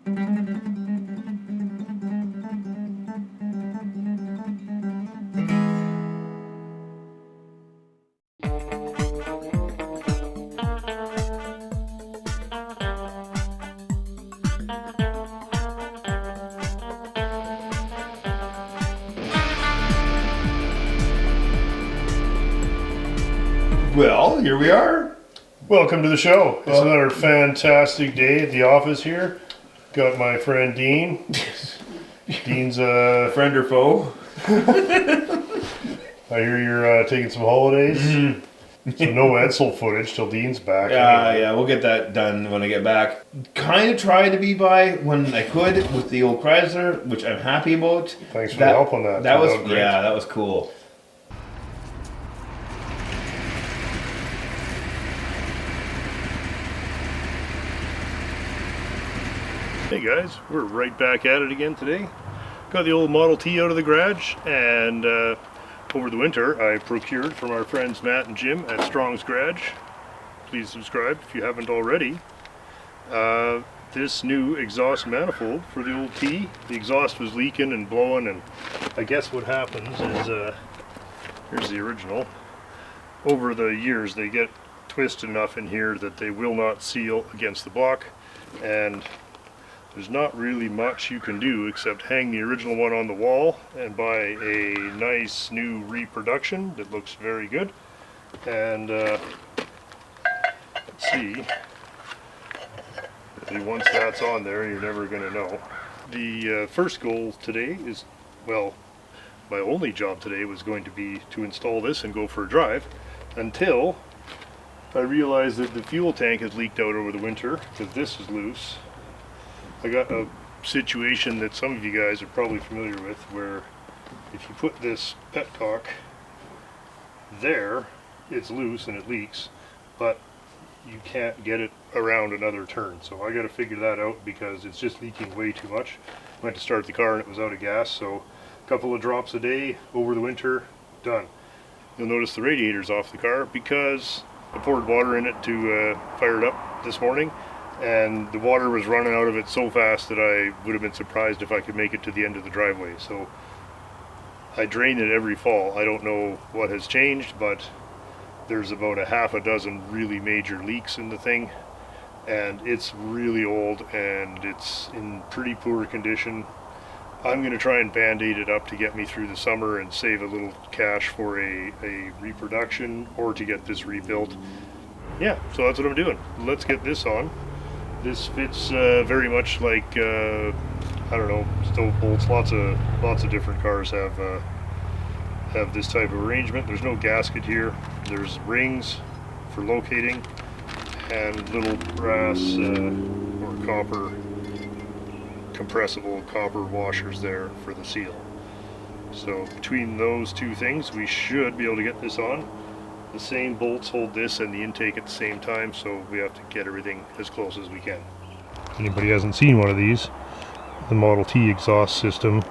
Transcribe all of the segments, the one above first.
Well, here we are. Welcome to the show. It's another fantastic day at the office here. Got my friend Dean. Dean's a friend or foe. I hear you're taking some holidays. Mm-hmm. So no Edsel footage till Dean's back. Yeah, we'll get that done when I get back. Kind of tried to be by when I could with the old Chrysler, which I'm happy about. Thanks for the help on that. That was that was cool. Hey guys, we're right back at it again today. Got the old Model T out of the garage, and over the winter I procured from our friends Matt and Jim at Strong's Garage. Please subscribe if you haven't already. This new exhaust manifold for the old T. The exhaust was leaking and blowing, and I guess what happens is, here's the original. Over the years they get twisted enough in here that they will not seal against the block, and there's not really much you can do except hang the original one on the wall and buy a nice new reproduction that looks very good. And let's see, once that's on there, you're never going to know. The first goal today is, well, my only job today was going to be to install this and go for a drive, until I realized that the fuel tank has leaked out over the winter because this is loose. I got a situation that some of you guys are probably familiar with, where if you put this petcock there, it's loose and it leaks, but you can't get it around another turn. So I got to figure that out because it's just leaking way too much. Went to start the car and it was out of gas, so a couple of drops a day over the winter, done. You'll notice the radiator's off the car because I poured water in it to fire it up this morning, and the water was running out of it so fast that I would have been surprised if I could make it to the end of the driveway. So I drain it every fall. I don't know what has changed, but there's about a half a dozen really major leaks in the thing, and it's really old and it's in pretty poor condition. I'm going to try and band-aid it up to get me through the summer and save a little cash for a reproduction, or to get this rebuilt. Yeah, so that's what I'm doing. Let's get this on. This fits very much like I don't know, stove bolts. Lots of different cars have this type of arrangement. There's no gasket here. There's rings for locating and little brass or copper, compressible copper washers there for the seal. So between those two things, we should be able to get this on. The same bolts hold this and the intake at the same time, so we have to get everything as close as we can. If anybody hasn't seen one of these, the Model T exhaust system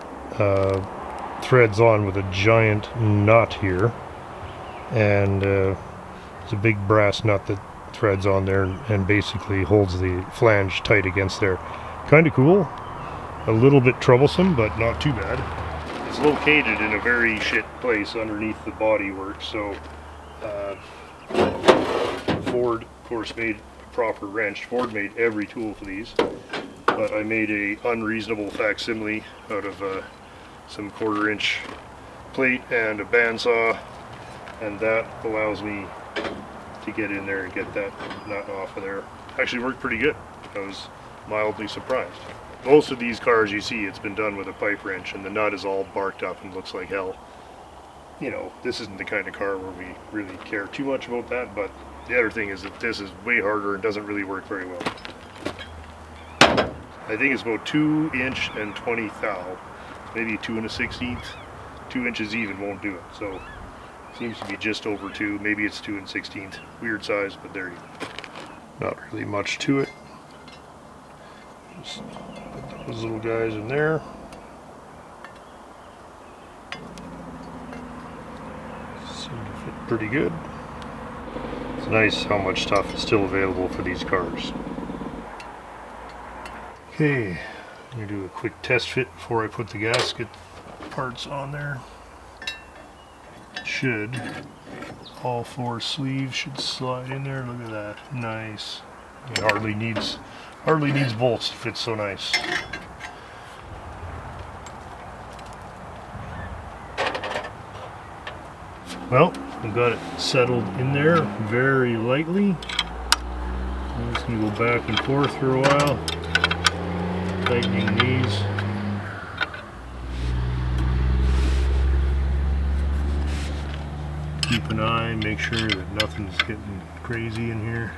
threads on with a giant nut here, and it's a big brass nut that threads on there and basically holds the flange tight against there. Kind of cool, a little bit troublesome, but not too bad. It's located in a very shit place underneath the bodywork, so Ford, of course, made a proper wrench. Ford made every tool for these, but I made a unreasonable facsimile out of some 1/4-inch plate and a bandsaw, and that allows me to get in there and get that nut off of there. Actually worked pretty good. I was mildly surprised. Most of these cars you see, it's been done with a pipe wrench, and the nut is all barked up and looks like hell. You know, this isn't the kind of car where we really care too much about that, but the other thing is that this is way harder and doesn't really work very well. I think it's about 2 inch and 20 thou, maybe 2 1/16. 2 inches even won't do it, so seems to be just over 2, maybe it's 2 1/16. Weird size, but there you go. Not really much to it. Just put those little guys in there. Seem to fit pretty good. It's nice how much stuff is still available for these cars. Okay, I'm going to do a quick test fit before I put the gasket parts on there. Should, all 4 sleeves should slide in there. Look at that, nice. It hardly needs bolts, it fits so nice. Well, I've got it settled in there very lightly. I'm just going to go back and forth for a while, tightening these. Keep an eye, make sure that nothing's getting crazy in here.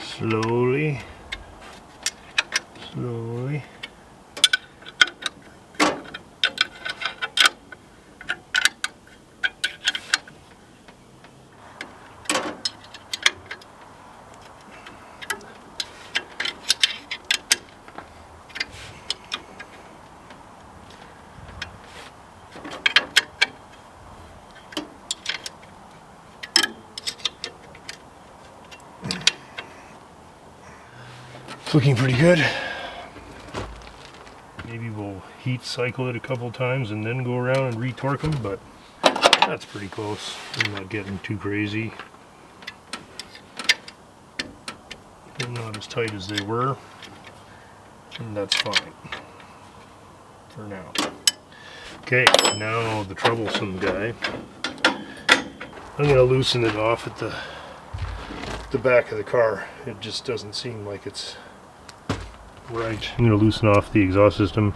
Slowly. Slowly. It's looking pretty good. Maybe we'll heat cycle it a couple times and then go around and retorque them, but that's pretty close. I'm not getting too crazy. They're not as tight as they were, and that's fine for now. Okay, now the troublesome guy. I'm going to loosen it off at the back of the car. It just doesn't seem like it's right. I'm going to loosen off the exhaust system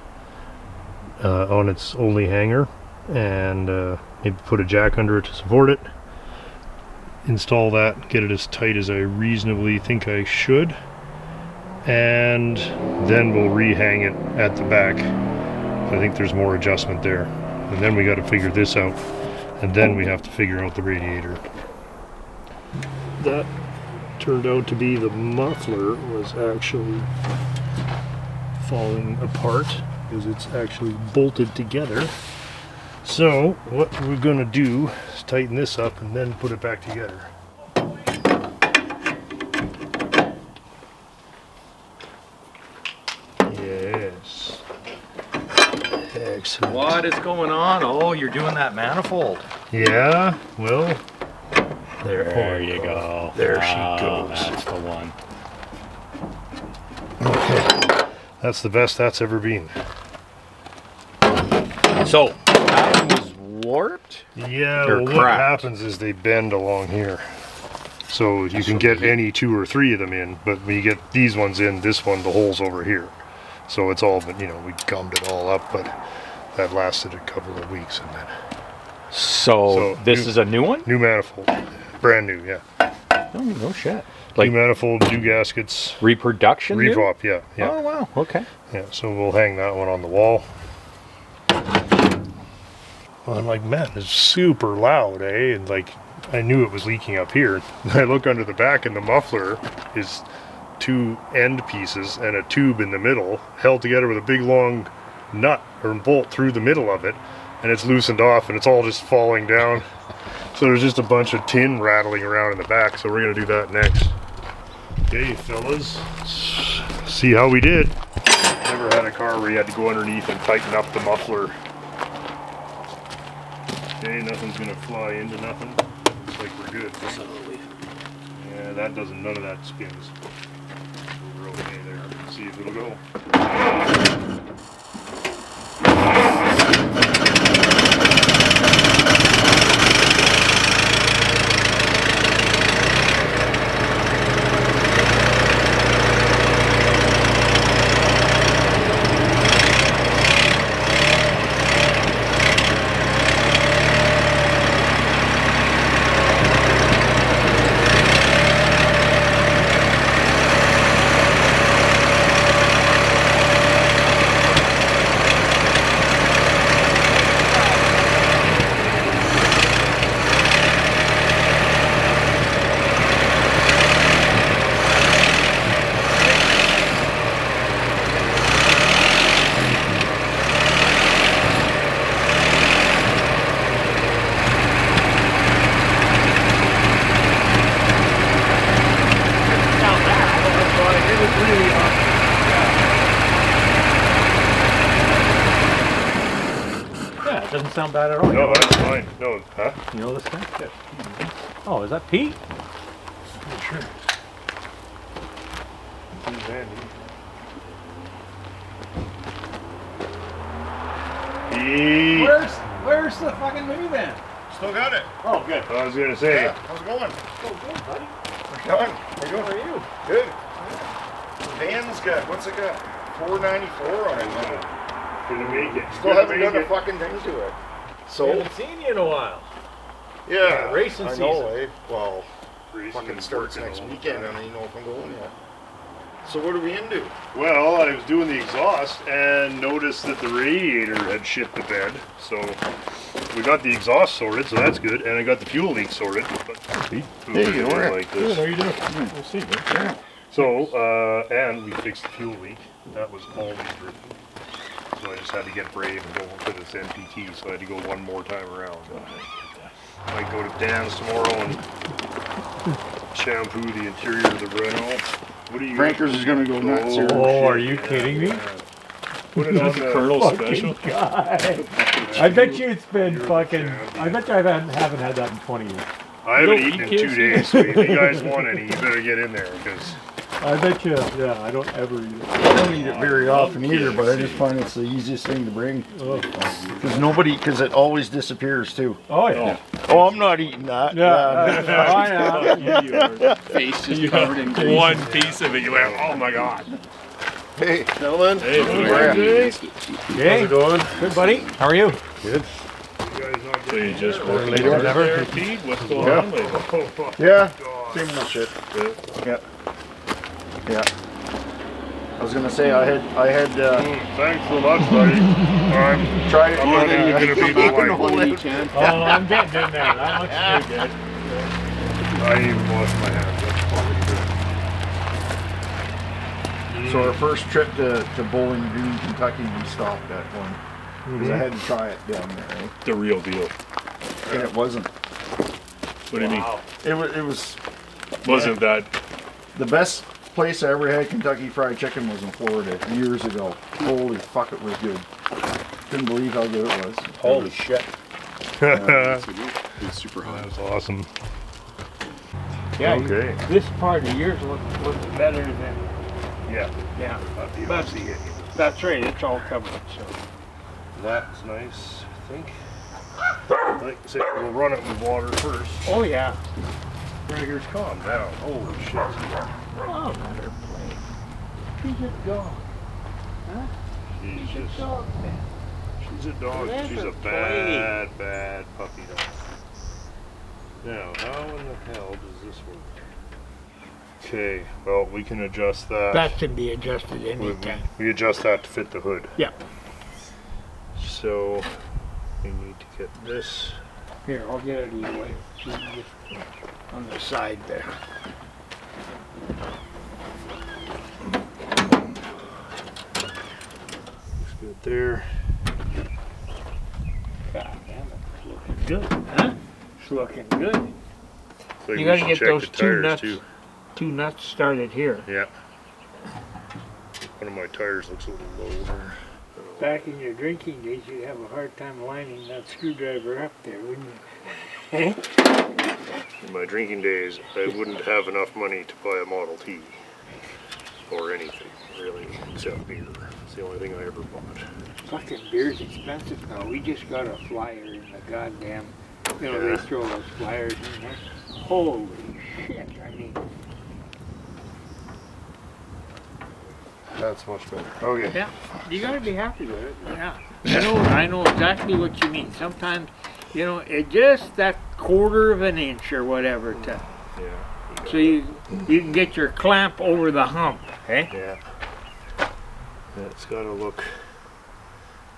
on its only hanger and maybe put a jack under it to support it. Install that, get it as tight as I reasonably think I should, and then we'll rehang it at the back. I think there's more adjustment there. And then we got to figure this out, and then we have to figure out the radiator. That turned out to be the muffler was actually falling apart because it's actually bolted together. So what we're going to do is tighten this up and then put it back together. Yes. Excellent. What is going on? Oh, you're doing that manifold. Yeah, well, There you go. There she goes. That's the one. okay. That's the best that's ever been. So, that was warped? Yeah, They're well, what cracked. happens is they bend along here. So you can get any 2 or 3 of them in, but when you get these ones in, this one, the hole's over here. So it's all been, we gummed it all up, but that lasted a couple of weeks. And then So this is a new one? new manifold. Brand new, yeah. No shit. New manifold, new gaskets. Reproduction? new? Revop, yeah. Oh, wow. Okay. Yeah, so we'll hang that one on the wall. Well, I'm like, man, it's super loud, eh? And like, I knew it was leaking up here. I look under the back and the muffler is 2 end pieces and a tube in the middle, held together with a big long nut or bolt through the middle of it, and it's loosened off and it's all just falling down. So there's just a bunch of tin rattling around in the back, so we're gonna do that next. Okay, fellas, see how we did. Never had a car where you had to go underneath and tighten up the muffler. Okay, nothing's gonna fly into nothing. Looks like we're good. Yeah, that doesn't, none of that spins. We're okay there. Let's see if it'll go. doesn't sound bad at all. You No, know that's fine. No, huh? You know this guy? Oh, is that Pete? Sure. He's handy. Pete. Where's the fucking minivan? Still got it. Oh, good. I was gonna say. Yeah, how's it going? Oh, good, buddy. How are you? Good. The van's got, what's it got? 494 on it now. Gonna make it. Still haven't done a fucking thing to it. So, Haven't seen you in a while. yeah, racing I know, season. eh? Well, Racing fucking and starts working next all the weekend. I time. don't even know if I'm going yet. So what are we into? Well, I was doing the exhaust and noticed that the radiator had shit the bed. So we got the exhaust sorted, so that's good. And I got the fuel leak sorted. But Hey, you all right? like this. How are you doing? We'll see, man. So, and we fixed the fuel leak. That was always driven. So I just had to get brave and go for this NPT. So I had to go one more time around. Might go to Dan's tomorrow and shampoo the interior of the Renault. What do you? Frankers is gonna go nuts here. Oh, are you kidding me? Put it on the Colonel special. God. I bet you it's been fucking. I bet you I haven't had that in 20 years. I haven't No, eaten in you 2 can't days, so if you guys want any, you better get in there because I bet you. Yeah, I don't ever eat it. I don't eat it very often either, but I just find it's the easiest thing to bring. Because it always disappears too. Oh yeah. Oh, I'm not eating that. Yeah. Yeah. Face just covered in grease. one piece of it, you went, oh my god. Hey, gentlemen. Hey, Hey, going? good buddy. How are you? Good. You guys not So you just work Later than ever. there, Pete? What's going Yeah. on lately? Oh, my Yeah. God. Same old shit. Good. Yeah. I was gonna say I had Thanks so much, buddy. tried it. I'm not even gonna be polite. Holy chance. Oh, I'm getting in there. That looks too good. I didn't even wash my hands. That's fucking good. So our first trip to Bowling Green, Kentucky, we stopped at one because I had to try it down there, right? The real deal. And it wasn't. What do you mean? It was Wasn't that? the best place I ever had Kentucky Fried Chicken was in Florida years ago. Holy fuck, it was good. Couldn't believe how good it was. Holy shit. It's super hot. That's awesome. Yeah. Okay. This part of yours looks better than. Yeah. Yeah. You But- don't see it. That's right. It's all covered. So. That's nice, I think. Like I said, we'll run it with water first. Oh yeah. Gregor's calm down. Holy shit. Oh, let her play. She's a dog. She's just, Dog man. she's a dog. Let She's her a bad, bad puppy dog. Now, how in the hell does this work? Okay, well, we can adjust that. That can be adjusted we, anytime. we adjust that to fit the hood. Yep. So, we need to get this. Here, I'll get it either way. So you can just on the side there. Looks good there. God damn it, it's looking good, huh? It's looking good. I think You we gotta should get check those the two tires, nuts. too. Two nuts started here. Yeah. One of my tires looks a little low there. Back in your drinking days, you'd have a hard time lining that screwdriver up there, wouldn't you? In my drinking days, I wouldn't have enough money to buy a Model T. Or anything, really, except beer. It's the only thing I ever bought. Fucking beer's expensive now. We just got a flyer in the goddamn, Yeah. they throw those flyers in there. Holy shit, I mean. That's much better. Okay. Yeah, you gotta be happy with it. Yeah, I know exactly what you mean. Sometimes, it just that quarter of an inch or whatever to, Yeah. so you can get your clamp over the hump, eh? Yeah. It's gotta look.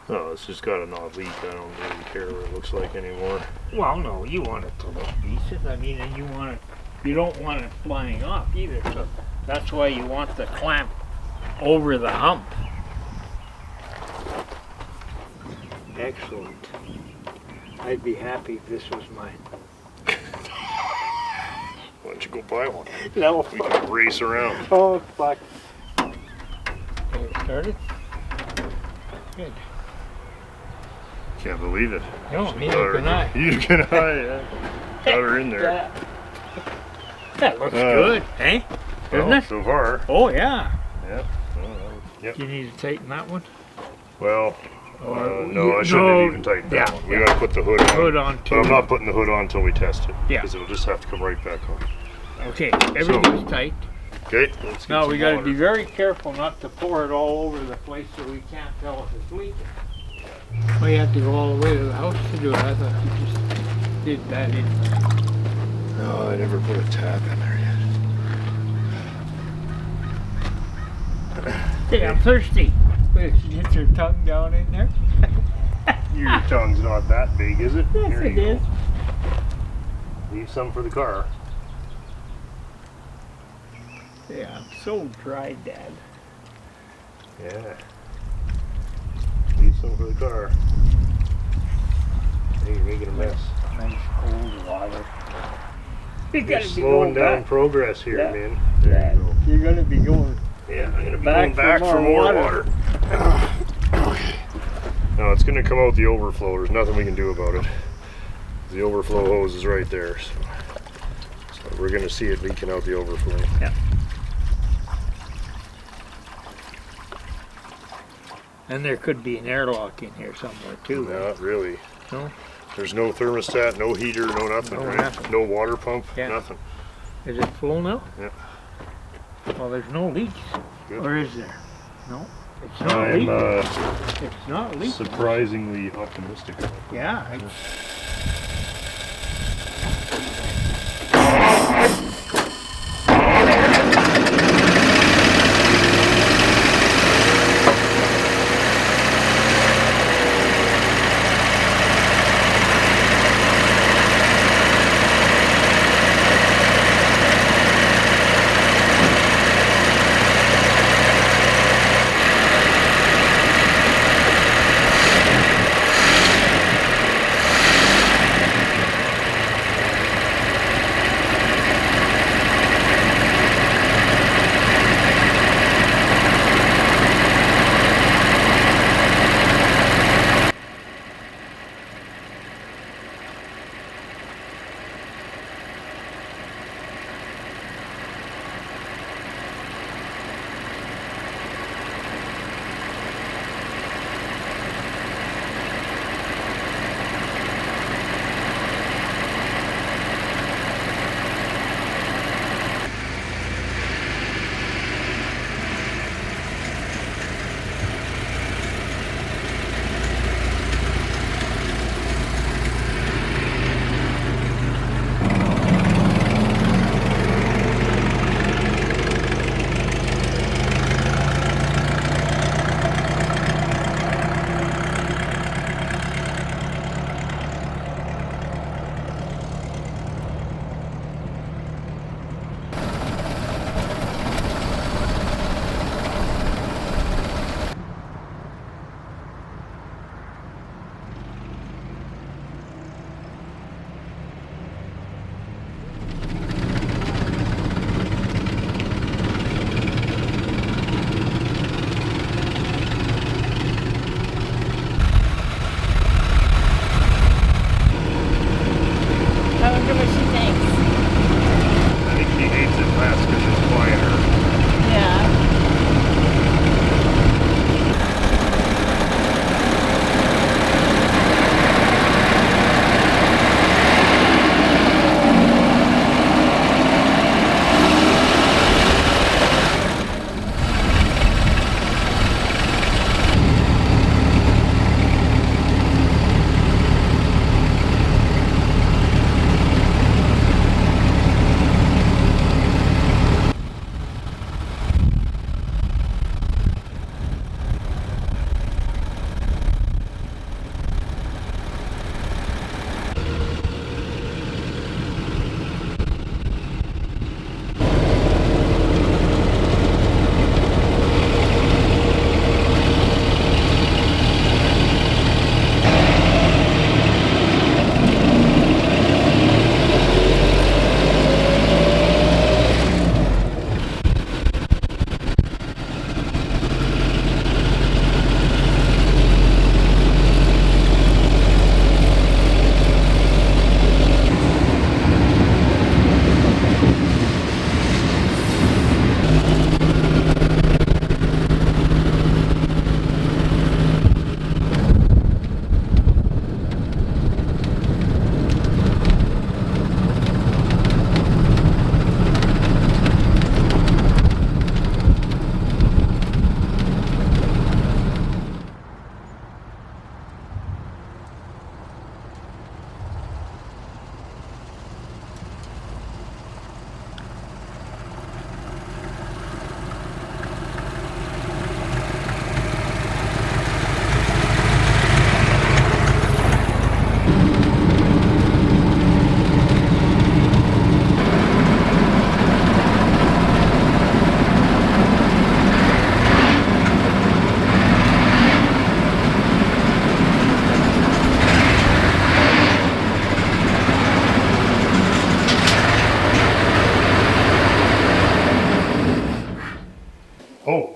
Oh, it's just got a not leak. I don't really care what it looks like anymore. Well, no, you want it to look decent. I mean, and you don't want it flying off either. So that's why you want the clamp over the hump. Excellent. I'd be happy if this was mine. Why don't you go buy one? No. We can race around. Oh, fuck. Okay, started? Good. Can't believe it. No, Got neither her- can I. Neither can I. Yeah. Got her in there. That looks good, eh? Doesn't Well, it? so far. Oh, yeah. Yeah. Yep. Do you need to tighten that one? Well, Or no, I shouldn't have even tightened that one. We gotta put the hood on. Hood on But too. I'm not putting the hood on until we test it. Yeah. Because it'll just have to come right back on. Okay, everything's tight. Okay, let's get Now some we got to water. be very careful not to pour it all over the place so we can't tell if it's leaking. We have to go all the way to the house to do it. I thought you just did that in. No, I never put a tap in there yet. Hey, I'm thirsty. Get your tongue down in there. Your tongue's not that big, is it? Yes, Here it you is. go. Leave some for the car. Yeah, I'm so dry, Dad. Yeah. Leave some for the car. Hey, you're making a mess. Nice cold water. You You're gotta be slowing going down back. progress here, Yeah. man. There you go. You're gonna be going. Yeah, I'm gonna be Back going back for for more more water. Okay. No, it's gonna come out the overflow. There's nothing we can do about it. The overflow hose is right there. So we're gonna see it leaking out the overflow. Yeah. And there could be an airlock in here somewhere too. Not really. No? There's no thermostat, no heater, no nothing, No right? nothing. No water pump, Yeah. nothing. Is it full now? Yeah. Well, there's no leaks. Good. Or is there? No. It's not I'm leaking. It's not leaking. surprisingly optimistic. Yeah.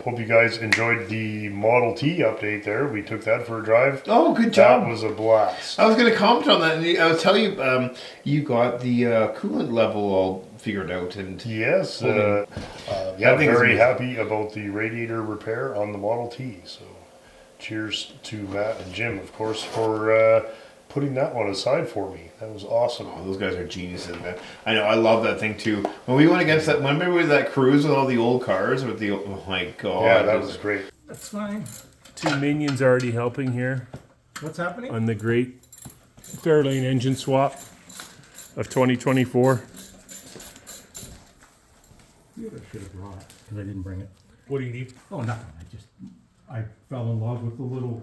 hope you guys enjoyed the Model T update there. We took that for a drive. Oh, good job. That was a blast. I was going to comment on that, and I was telling you, you got the coolant level all figured out, and Yes, Okay. yeah, I think it's very amazing. happy about the radiator repair on the Model T. So, cheers to Matt and Jim, of course, for putting that one aside for me. That was awesome. those guys are geniuses, man. I know, I love that thing too. When we went against that, remember with that cruise with all the old cars with the, oh my god. Yeah, that was great. That's fine. 2 minions already helping here What's happening? on the great Fairlane engine swap of 2024. I should have brought it because I didn't bring it. What do you need? Oh, nothing. I fell in love with the little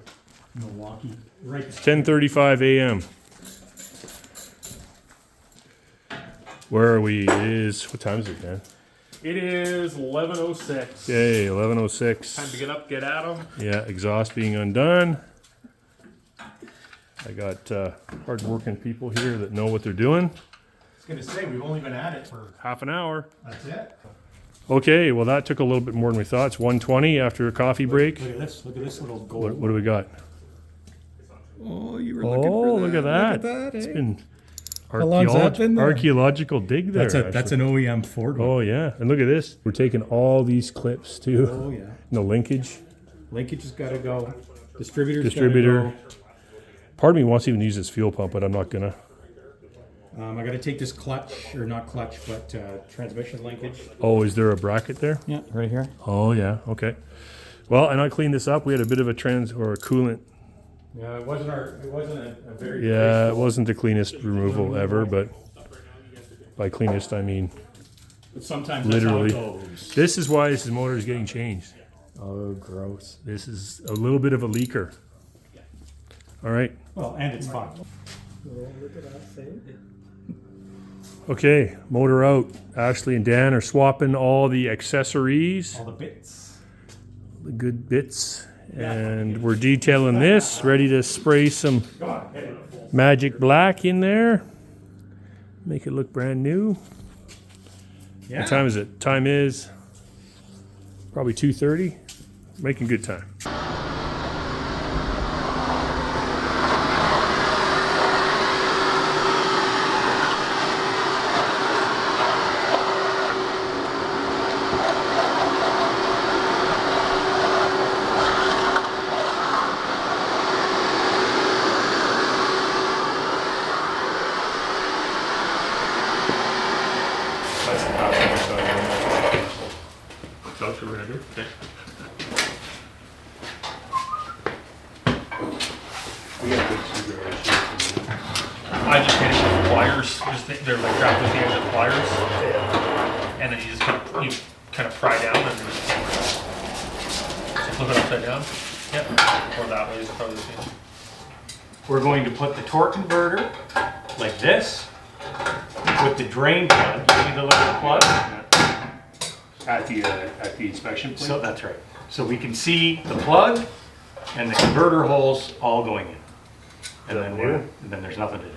Milwaukee. Right. 10:35 a.m. Where are we? What time is it, Dan? It is 11:06. Yay, 11:06. Time to get up, get at them. Yeah, exhaust being undone. I got hard-working people here that know what they're doing. I was going to say, we've only been at it for... Half an hour. That's it. Okay, well that took a little bit more than we thought. It's 1:20 after a coffee break. Look at this. Look at this little gold. What do we got? Oh, you were Look at that. Look at that, It's eh? been How long's that been there? archaeological dig there. That's an OEM Ford one. Oh yeah, and look at this. We're taking all these clips too. Oh, yeah. No linkage. Linkage has got to go. Distributor. Distributor. Part of me wants to even use this fuel pump, but I'm not gonna. I got to take this clutch, or not clutch, but transmission linkage. Oh, is there a bracket there? Yeah, right here. Oh yeah, okay. Well, and I cleaned this up. We had a bit of a coolant. Yeah, it wasn't a very. Yeah, it wasn't the cleanest removal ever, but by cleanest I mean But sometimes literally. that's how it goes. This is why this motor is getting changed. Oh, gross. This is a little bit of a leaker. All right. Well, and it's fun. Okay, motor out. Ashley and Dan are swapping all the accessories, All the bits. the good bits, and we're detailing this, ready to spray some Come on, hit it. magic black in there. Make it look brand new. Yeah. What time is it? Time is probably 2:30. Making good time. That's the passenger side. That's what we're gonna do. Okay. I just hit it with pliers. They're like trapped with the end of the pliers. And then you just kind of pry down and just flip it upside down. Yep. Or that way is probably the same. We're going to put the torque converter like this with the drain plug. See the little plug? At the inspection point. So that's right. So we can see the plug and the converter holes all going in. And then there's nothing to do.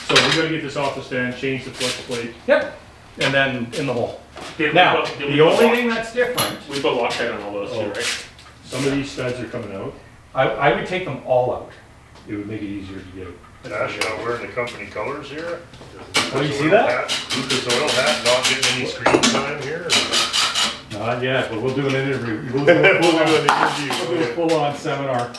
So we gotta get this off the stand, change the flex plate. Yep. And then in the hole. Did Now, we the only thing that's different, We put Loctite on all those too, right? Some of these studs are coming out. I would take them all out. It would make it easier to get it. Ash, not wearing the company colors here. Oh, you see that? Lucas oil hat, not getting any screen time here. Not yet, but we'll do an interview. We'll do an interview. Full-on seminar.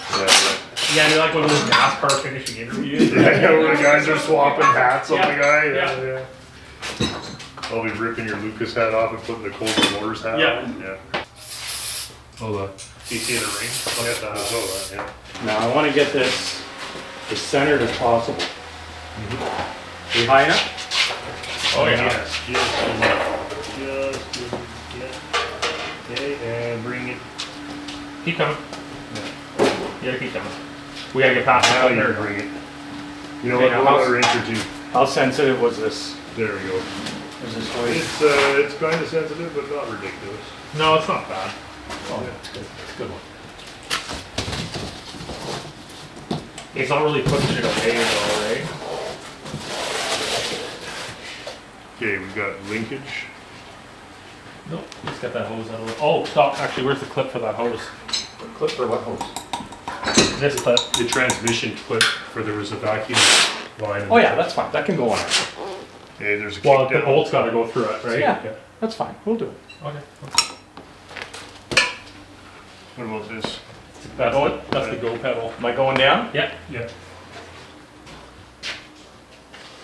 Yeah, you're like one of those NASCAR finishing interviews. Yeah, where the guys are swapping hats on Yeah, the guy. yeah. Yeah. I'll be ripping your Lucas hat off and putting the coldwarmotors hat Yeah. on. Yeah. Hold on. Do you see the ring? Look at I that. saw that, yeah. Now I want to get this as centered as possible. Are you high enough? Oh yeah. Yes, just good. Yeah. Okay, and bring it. Keep coming. You gotta keep coming. We gotta get past Now that you there. can bring it. You know Okay, what, now one how's- other inch or two. How sensitive was this? There we go. Was this way? It's kind of sensitive, but not ridiculous. No, it's not bad. Oh, that's good. That's a good one. It's not really pushing it away though, right? Okay, we've got linkage. Nope, just got that hose out of the way. Oh, stop. Actually, where's the clip for that hose? Clip for what hose? This clip. The transmission clip for there was a vacuum line. Oh yeah, that's fine. That can go on. Okay, there's a Well, kick the down. bolt's got to go through it, right? Yeah, that's fine. We'll do it. Okay. What about this? That's the go pedal. Am I going down? Yeah. Yeah.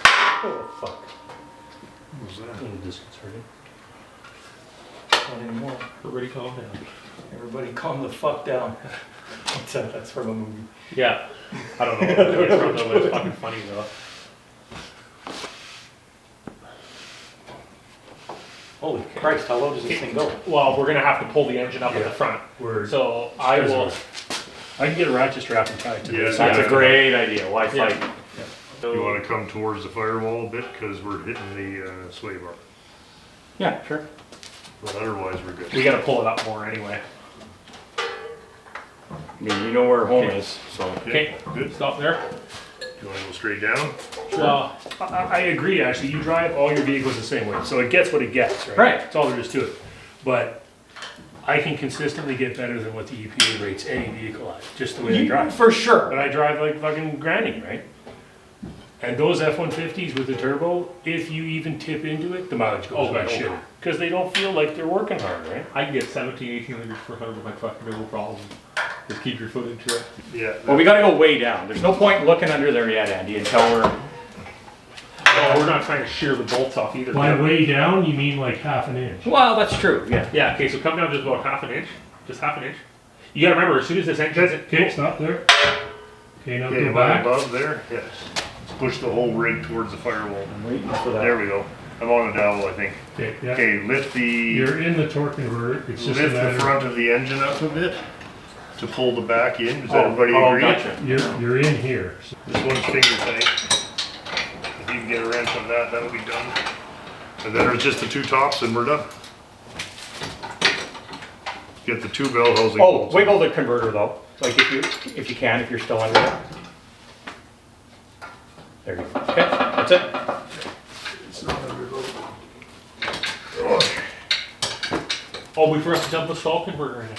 Oh fuck. What was that? A little disconcerting. Not anymore. Everybody calm down. Everybody calm the fuck down. That's from a movie. Yeah. I don't know what it's from, though. It's fucking funny, though. Holy Christ, how low does this thing go? Well, we're going to have to pull the engine up at the front. So I will... I can get a ratchet strap and tie it to Yeah, this. That's a great idea. Why fight? Yeah. You want to come towards the firewall a bit because we're hitting the sway bar. Yeah, sure. But otherwise, we're good. We got to pull it up more anyway. I mean, you know where home is, so. Okay, Good. stop there. Do you want to go straight down? Well, I agree, actually. You drive all your vehicles the same way, so it gets what it gets, right? Right. That's all there is to it. But I can consistently get better than what the EPA rates any vehicle at, just the way I drive. For sure. But I drive like fucking granny, right? And those F-150s with the turbo, if you even tip into it, the mileage goes by shit. Because they don't feel like they're working hard, right? I can get 17, 18 liters per 100 with my truck, no problem. Just keep your foot into it. Yeah. Well, we gotta go way down. There's no point looking under there yet, Andy, until we're. No, we're not trying to shear the bolts off either. By way down, you mean like half an inch. Well, that's true, yeah. Yeah, okay, so come down just about half an inch. Just half an inch. You gotta remember, as soon as this engine's in... Okay, stop there. Okay, now Okay, go am I back. above there? Yes. Let's push the whole rig towards the firewall. I'm waiting for that. There we go. I'm on a dowel, I think. Okay, yeah. Okay, lift the You're in the torque converter. It's just a lift the matter. front of the engine up a bit to pull the back in. Does everybody agree? Gotcha. You're in here. So This one's finger tight. If you can get a wrench on that, that'll be done. And then there's just the two tops and we're done. Get the two bell housing. Oh, bolts. wiggle the converter though. Like if you can, if you're still under it. There you go. Okay, that's it. Oh, we forgot to dump the stall converter in it.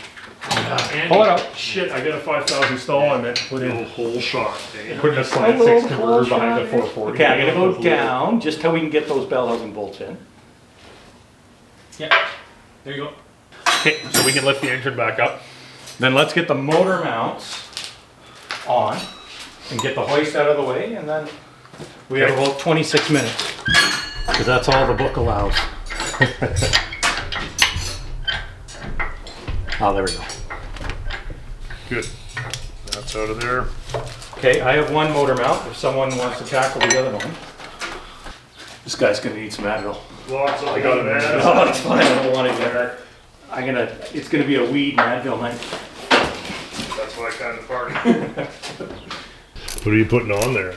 Andy, Pull it out. shit, I got a 5,000 stall I meut to put The in. whole shot, eh? Putting a slant 6 converter behind the 440. Okay, I'm gonna go down just till we can get those bell housing bolts in. Yeah, there you go. Okay, so we can lift the engine back up. Then let's get the motor mounts on and get the hoist out of the way, and then we have about 26 minutes. Because that's all the book allows. Oh, there we go. Good. That's out of there. Okay, I have one motor mount if someone wants to tackle the other one. This guy's gonna need some Advil. Lots of. I got an ad. Oh, it's fine, I don't want it yet. It's gonna be a weed and Advil night. That's my kind of party. What are you putting on there?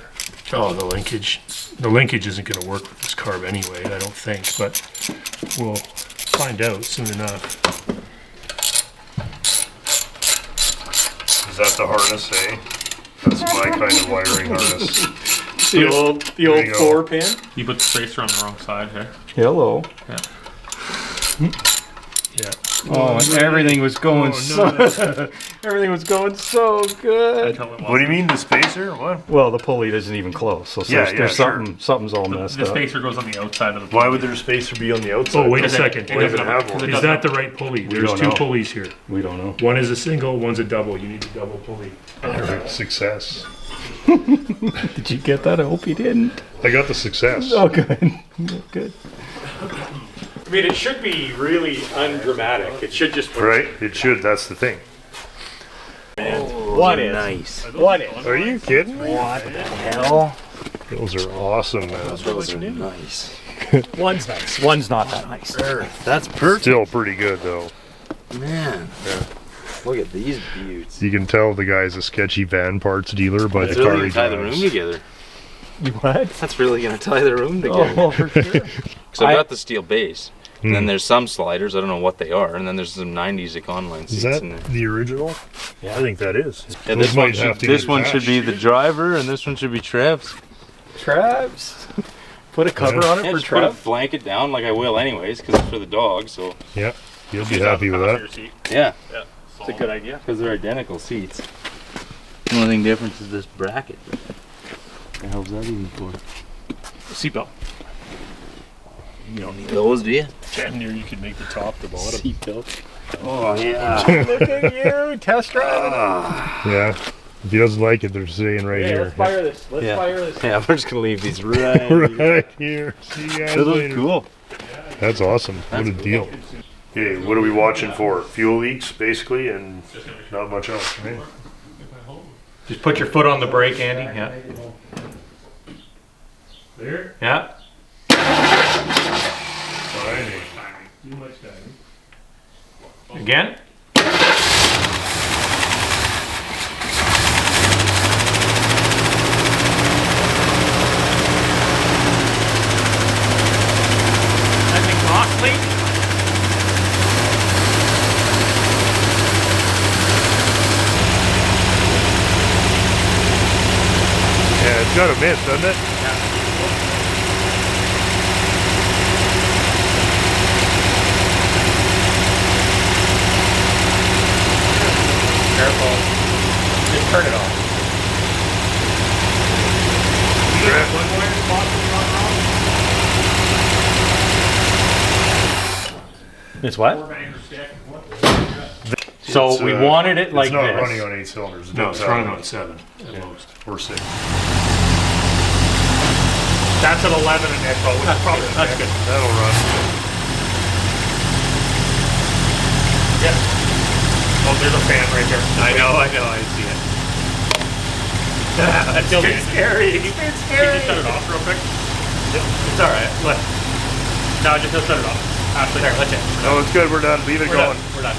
Oh, the linkage. The linkage isn't going to work with this carb anyway, I don't think, but we'll find out soon enough. Is that the harness, eh? That's my kind of wiring harness. The old There you go. 4-pin. You put the spacer on the wrong side, hey? Hello. Yeah. Oh, everything was going everything was going so good. What do you mean, the spacer? What? Well, the pulley isn't even close, so Yeah, there's sure. something's all messed The up. spacer goes on the outside of the... Why would their spacer be on the outside? Oh, wait a Because it- second. it Why does it doesn't have because one? it Is doesn't- that the right pulley? There's don't two know. pulleys here. We don't know. One is a single, one's a double. You need a double pulley. Perfect. Success. Did you get that? I hope you didn't. I got the success. Oh, good. Good. I mean, it should be really undramatic. It should just... Right? It should. That's the thing. What is? Nice. What is? Are you kidding me? What the hell? Those are awesome, man. Those are nice. One's nice. One's not that nice. That's perfect, Still pretty good, though. man. Yeah. Look at these beauts. You can tell the guy's a sketchy van parts dealer by That's the car really he gonna tie the room drives. together. You what? That's really gonna tie the room together. Oh, for sure. So I've got the steel base. And then Hmm. there's some sliders, I don't know what they are, and then there's some 90s Econoline Is seats that in there. the original? Yeah, I think that is. And Those this one might have should, to this get one should be attached. the driver, and this one should be Trev's. Traps. Put a cover on it Yeah, for just put a Trev. blanket down like I will anyways, because it's for the dog. So Yeah, you'll be happy with that. yeah, It's a good idea. because they're identical seats. The only thing difference is this bracket. The hell's that even for? Seatbelt. You don't need those, do you? Damn near you could make the top the bottom. Seatbelt. Oh yeah. Look at you, test drive. Yeah. If he doesn't like it, they're saying right Hey, here. let's fire this. Let's Yeah. fire this. Yeah, we're just gonna leave these right. Right here. See you guys Those look later. cool. That's awesome. What That's a cool. deal. Okay, what are we watching for? Fuel leaks, basically, and not much else, right? Just put your foot on the brake, Andy. Yeah. There. Yeah. Alrighty. Too much diving. Again. That exhaust leak? Yeah, it's got a miss, doesn't it? Careful. Just turn it off. It's what? So It's, we wanted it like it's not this. running on 8 cylinders. It No, does it's have running it. on 7 at most. Or 6. That's at 11 and nickel, which is probably That's good. That'll run. Oh, there's a fan right there. I know, I see it. That's Scary. scary. It's Can scary. you shut it off real quick? It's alright. What? No, just shut it off. Actually, there, let's it. No, it's good. We're done. Leave it We're going. done. We're done.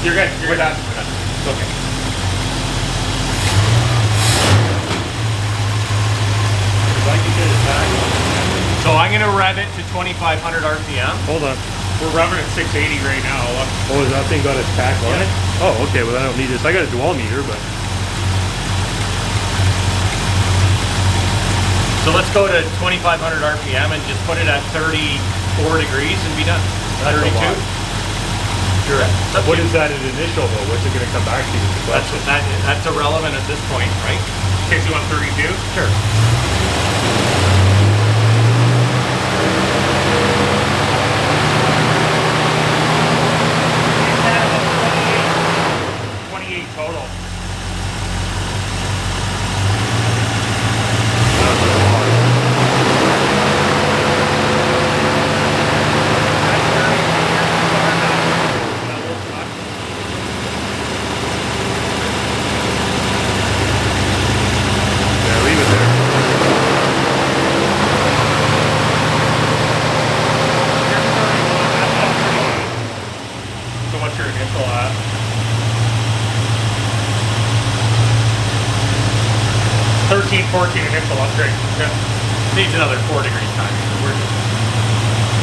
You're good. We're done. We're done. It's okay. So I'm gonna rev it to 2,500 RPM. Hold on. We're rubbing at 680 right now. Oh, has that thing got its pack on it? Oh, okay. Well, I don't need this. I got a dual meter, but So let's go to 2,500 RPM and just put it at 34 degrees and be done. 32. Sure. what is that at initial though? What's it going to come back to? That's irrelevant at this point, right? In case you want 32? Sure. Total. Yeah, leave it there. So what's your initial at? 13, 14 initial upgrade. Yeah. Needs another 4 degrees time.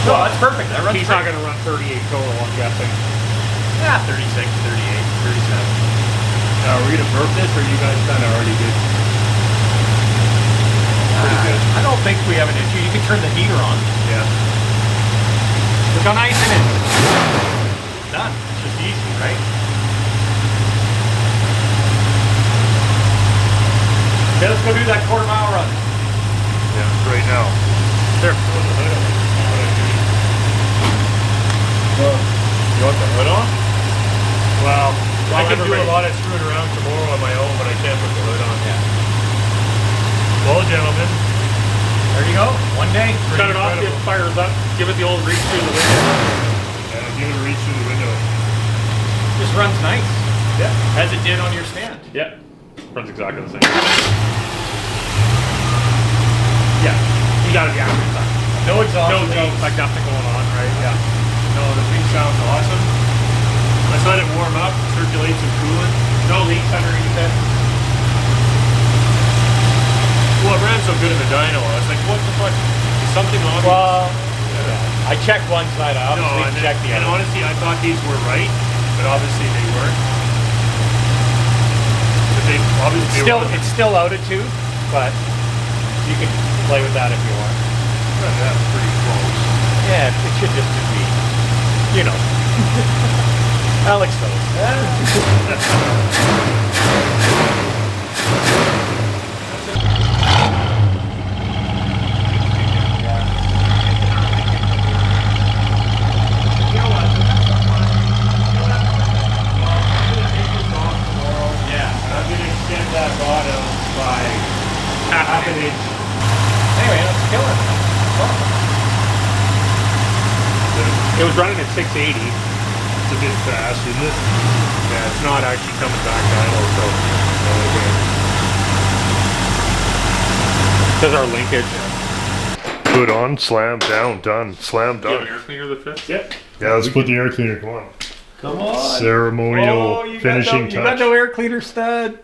No, that's perfect. That runs He's not going to run 38 total, I'm guessing. Yeah, 36, 38, 37. Now, are we going to burp this, or you guys kind of already did? Pretty good. I don't think we have an issue. You can turn the heater on. Yeah. Look how nice it is. Done. It's just easy, right? Okay, let's go do that quarter-mile run. Yeah, right now. There. You want the hood on? Well, I can do everybody- a lot of screwing around tomorrow on my own, but I can't put the hood on. Yeah. Well, gentlemen, There you go. One day. Shut it off, it fires up, give it the old reach through the window. give it a reach through the window. Just runs nice. Yeah. As it did on your stand. Yeah. Runs exactly the same. Yeah. You gotta be happy with that. No exhaust. No leaks. jokes, like nothing going on, right? Yeah. No, the thing sounds awesome. Let's let it warm up, circulate some coolant. No leaks underneath it. Well, it ran so good in the dyno, I was like, what the fuck? Is something obvious? Well, I checked one side. I no, obviously and, checked the and other. honestly, I thought these were right, but obviously they weren't. But they obviously Still, were. it's still out of tune, but you can play with that if you want. That's pretty close. Yeah, it should just be, you know. Alex I'm gonna extend that bottom by half an inch. Anyway, let's kill it. It was running at 680. It's a bit fast, isn't it? Yeah, it's not actually coming back idle, so. Says our linkage. Put on, slam, down, done, slam, Do you have done. an air cleaner that fits? Yep. Yeah, let's put the air cleaner, come on. Come on. Ceremonial finishing touch. You got no air cleaner stud.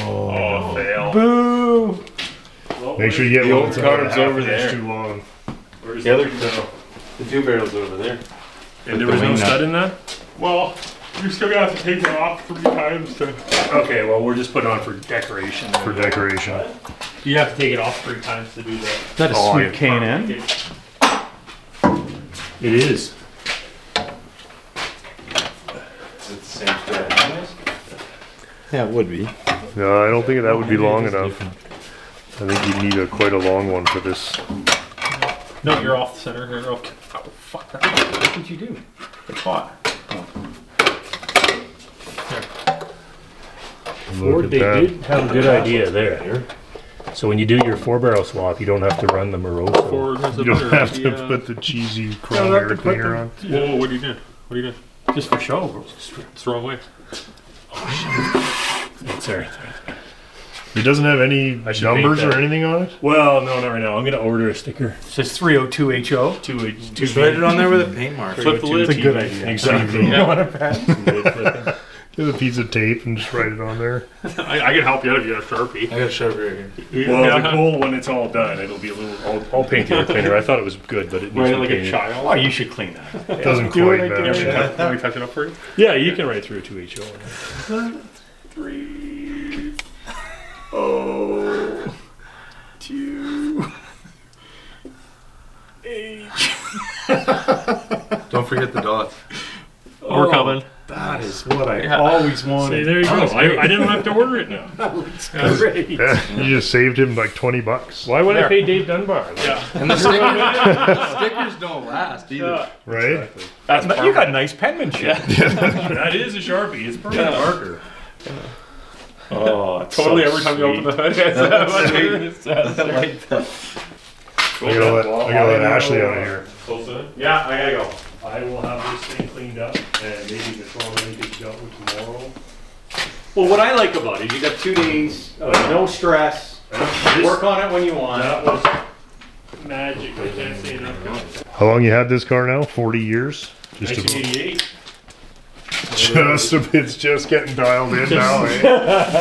Oh, fail. Boo. Make sure you get The one old that's about card's half over an inch there. too long. Where's The other, the two barrels over there. And there was no stud in that? Well, you're still gonna have to take it off 3 times to. Okay, well, we're just putting on for decoration. For decoration. You have to take it off 3 times to do that. Is that a Oh, sweet yeah. K&N? It is. Is it the same strap anyways? Yeah, it would be. No, I don't think that would be long enough. I think you need quite a long one for this. No, you're off the center here. Okay. Oh, fuck that. What did you do? It's hot. Look Ford, at they that. did have a good idea there. So when you do your 4-barrel swap, you don't have to run the Moroso. Ford has a You don't better have to idea. put the cheesy chrome air cleaner on. Whoa, what are you doing? What are you doing? Just for show. Just throw away. It's there. It doesn't have any I should numbers paint or that. anything on it? Well, no, not right now. I'm going to order a sticker. It says 302HO. Just write it on there with a paint marker. Flip the lid. It's a good idea. Exactly. Yeah. What a bad. Get a piece of tape and just write it on there. I can help you out if you have a Sharpie. I got a Sharpie right here. Well, Yeah. the goal when it's all done, it'll be a little. I'll paint the air cleaner. I thought it was good, but it needs Write to it be like a painted. child. Oh, you should clean that. It doesn't Do quite it, I match. do. Let me touch it up for you. Yeah, you can write through a 2HO. Don't forget the dots. We're coming. That is what I Yeah. always See, wanted. there you go. that's great. I didn't have to order it now. Great. Yeah, you just saved him like $20, Why would I There. pay Dave Dunbar? Yeah. And the stickers don't last either. right? That's You got nice penmanship. That is a Sharpie. It's permanent marker. Oh, it's totally so every time you open the hood. That's That's great. what it says. I like that. I gotta let Ashley out of here. Yeah, I gotta go. I will have this thing cleaned up and maybe the throwing linkage dealt with tomorrow. Well, what I like about it, you got 2 days, no stress. Work on it when you want. That was magic. I can't say enough. How long you had this car now? 40 years? Just about. 1988. It's just getting dialed in now. Eh?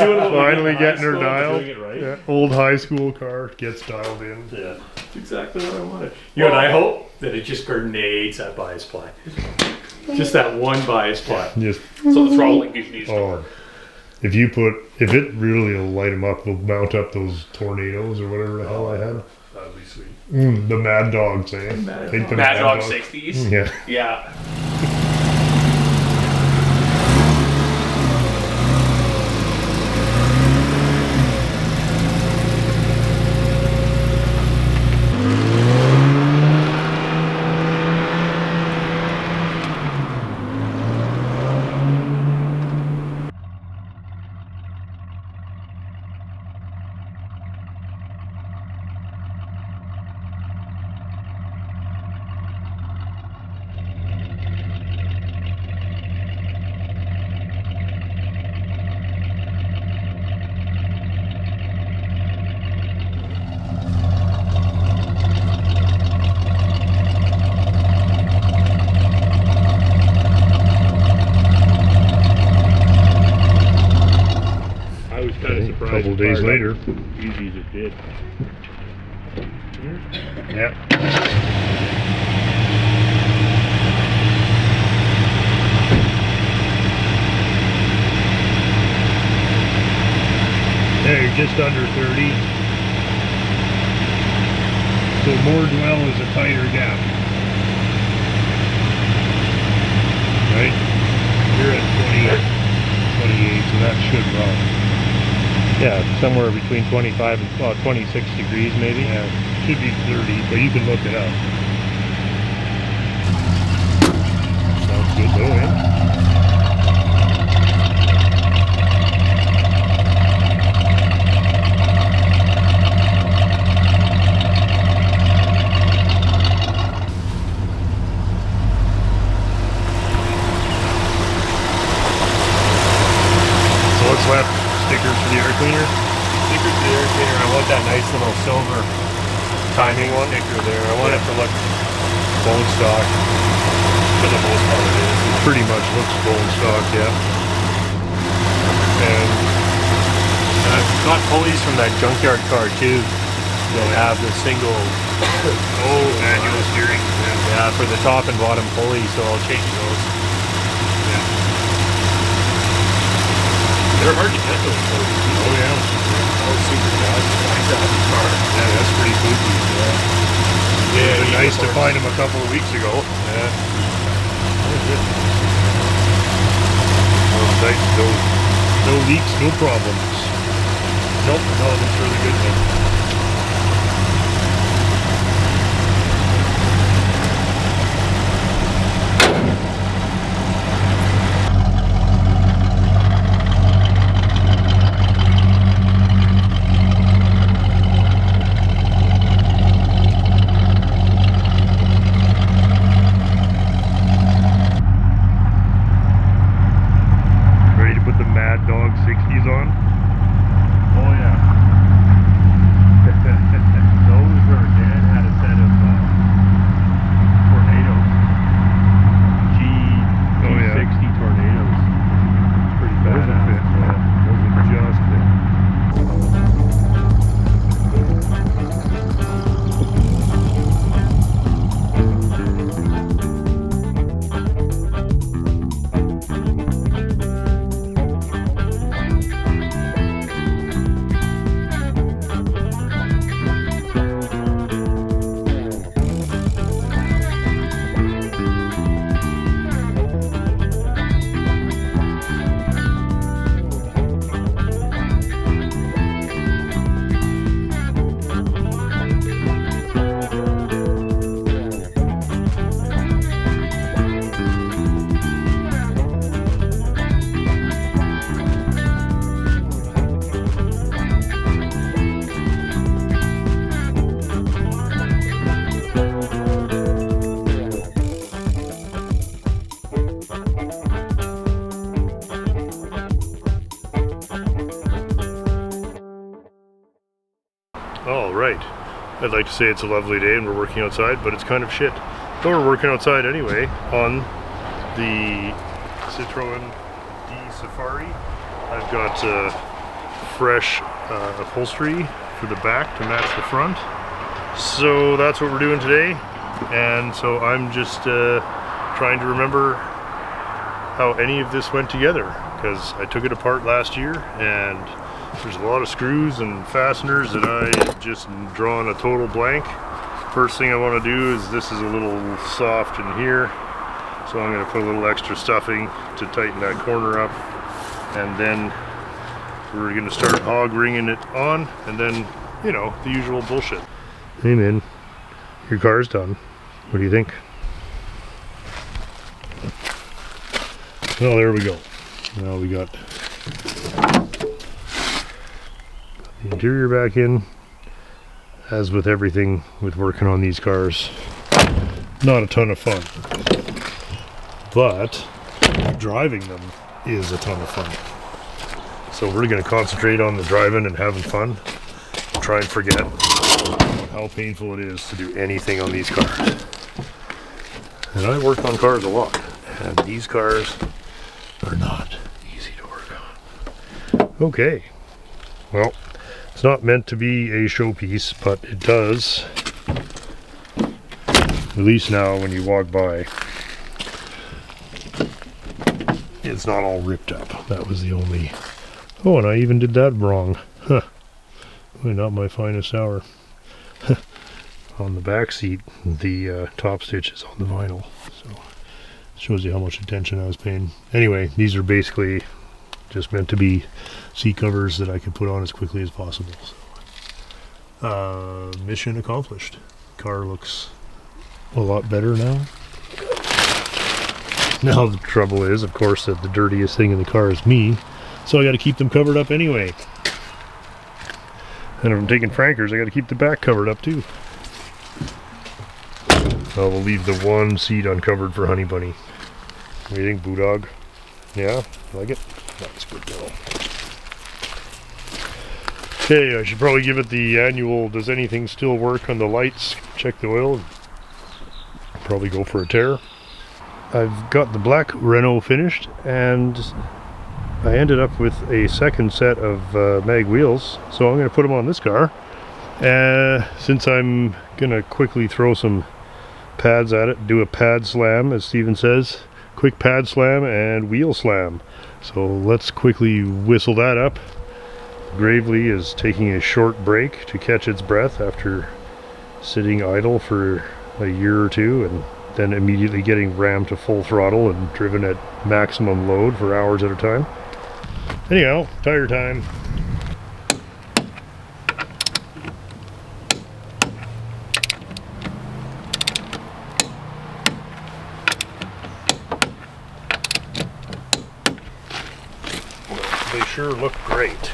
Doing it Finally in high getting her school, dialed. Doing it right. Yeah, old high school car gets dialed in. Yeah. That's exactly what I wanted. You and I hope that it just grenades that bias ply. Just that one bias ply. Just So the throttle linkage needs to oh, work. if it really will light them up, they'll mount up those tornadoes or whatever the hell I had. That'd be sweet. The Mad Dogs, eh? Take the Mad Dog 60s. Yeah. Yeah. I was kind of A surprised. couple it days fired later. up as easy as it did. Yeah. Yeah, you're just under 30. So more dwell is a tighter gap. Right? You're at 28, so that should run. Yeah, somewhere between 25 and 26 degrees maybe. Yeah, should be 30, but you can look it up. Sounds good though, eh? So what's left? Stickers for the air cleaner? Stickers to the air cleaner. I want that nice little silver timing sticker there. I want it to look bone stock. For the most part it is. It pretty much looks bone stock, yeah. And I've got pulleys from that junkyard car too that have the single Manual steering. yeah, for the top and bottom pulleys, so I'll change those. They're hard to get those pulleys. Oh yeah. Oh, super fast. Yeah, that's pretty spooky. Yeah, It was nice to find them a couple of weeks ago. Yeah. Nice, no leaks, no problems. Nope, no, that's really good then. Ready to put the Mad Dog 60s on? Oh yeah. Those are, Dan had a set of tornadoes. G60 tornadoes. Pretty Those will fit. badass. Those will just fit. All right. I'd like to say it's a lovely day and we're working outside, but it's kind of shit. But we're working outside anyway on the Citroen D Safari. I've got fresh upholstery for the back to match the front. So that's what we're doing today. And so I'm just trying to remember how any of this went together, because I took it apart last year and there's a lot of screws and fasteners that I just drawn a total blank. First thing I want to do is, this is a little soft in here, so I'm going to put a little extra stuffing to tighten that corner up, and then we're going to start hog ringing it on, and then, you know, the usual bullshit. Hey man, your car's done. What do you think? Oh, there we go. Now we got the interior back in. As with everything with working on these cars, not a ton of fun, but driving them is a ton of fun. So we're going to concentrate on the driving and having fun. Try and forget how painful it is to do anything on these cars. And I work on cars a lot, and these cars are not easy to work on. Okay, well, it's not meant to be a showpiece, but it does, at least now when you walk by, it's not all ripped up. That was the only, oh, and I even did that wrong. Huh. Not my finest hour. on the back seat, the top stitch is on the vinyl. So shows you how much attention I was paying. Anyway, these are basically just meant to be seat covers that I could put on as quickly as possible. So, mission accomplished. Car looks a lot better now. Now the trouble is, of course, that the dirtiest thing in the car is me, so I got to keep them covered up anyway. And if I'm taking Frankers, I got to keep the back covered up too. So we'll leave the one seat uncovered for Honey Bunny. What do you think, Boodog? Yeah, like it? That's good though. Okay, I should probably give it the annual, does anything still work on the lights? Check the oil. Probably go for a tear. I've got the black Renault finished, and I ended up with a second set of mag wheels, so I'm going to put them on this car. Since I'm going to quickly throw some pads at it, do a pad slam, as Steven says. Quick pad slam and wheel slam. So let's quickly whistle that up. Gravely is taking a short break to catch its breath after sitting idle for a year or two, and then immediately getting rammed to full throttle and driven at maximum load for hours at a time. Anyhow, tire time. They sure look great.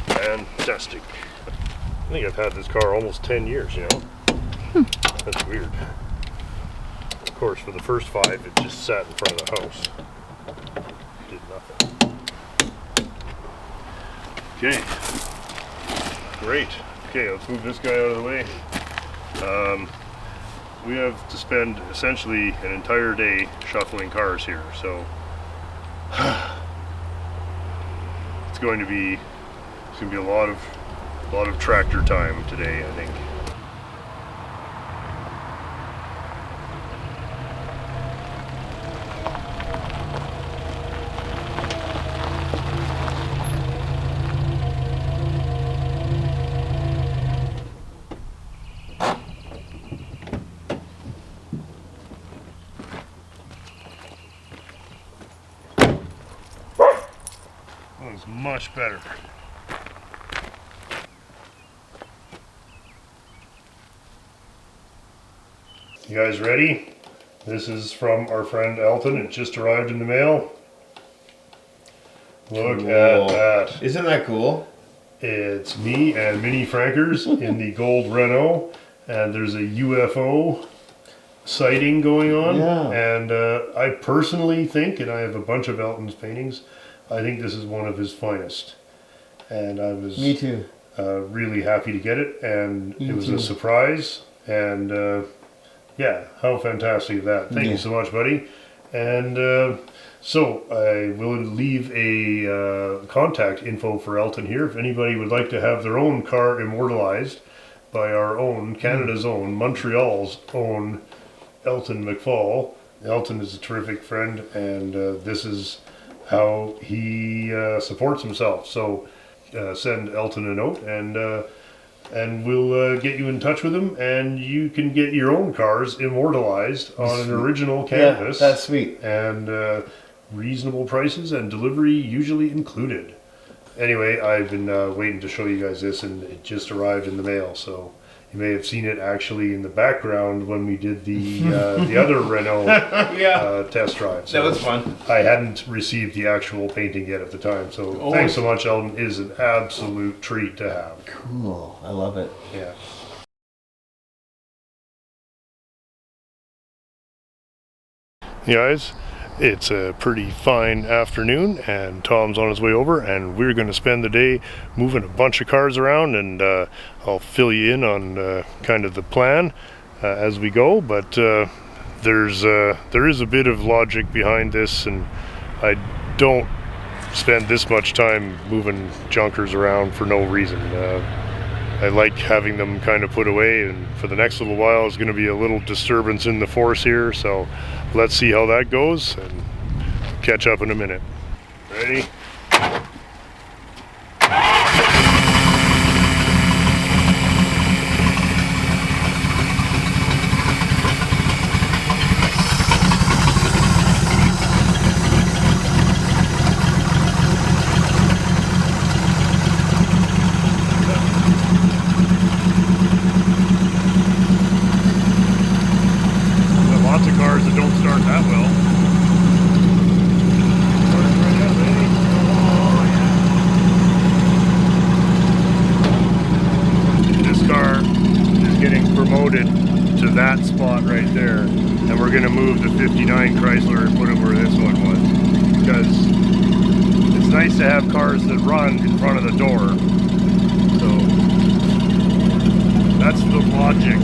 Fantastic. I think I've had this car almost 10 years, you know? That's weird. Of course, for the first 5, it just sat in front of the house. Did nothing. Okay. Great. Okay, let's move this guy out of the way. We have to spend essentially an entire day shuffling cars here, so it's going to be a lot of tractor time today, I think. That was much better. You guys ready? This is from our friend Elton. It just arrived in the mail. Look at that. Isn't that cool? It's me and Mini Frankers in the gold Renault, and there's a UFO sighting going on. Yeah. And I personally think, and I have a bunch of Elton's paintings, I think this is one of his finest. And I was Me too. Really happy to get it, and Me it was too. a surprise. And yeah, how fantastic is that? Thank you so much, buddy. And so I will leave a contact info for Elton here. If anybody would like to have their own car immortalized by our own, Canada's own, Montreal's own Elton McFall. Elton is a terrific friend, and this is how he supports himself. So send Elton a note, and we'll get you in touch with him, and you can get your own cars immortalized on an original canvas. Yeah, that's sweet. And reasonable prices and delivery usually included. Anyway, I've been waiting to show you guys this, and it just arrived in the mail, so you may have seen it actually in the background when we did the other Renault test drive. So That was fun. I hadn't received the actual painting yet at the time, so thanks so much, Elton. It is an absolute treat to have. Cool. I love it. Yeah. Guys, it's a pretty fine afternoon, and Tom's on his way over, and we're going to spend the day moving a bunch of cars around, and I'll fill you in on kind of the plan as we go, but there is a bit of logic behind this, and I don't spend this much time moving junkers around for no reason. I like having them kind of put away, and for the next little while is going to be a little disturbance in the force here, so let's see how that goes and catch up in a minute. Ready? Lots of cars that don't start that well. This car is getting promoted to that spot right there, and we're going to move the 59 Chrysler and put it where this one was, because it's nice to have cars that run in front of the door. So that's the logic.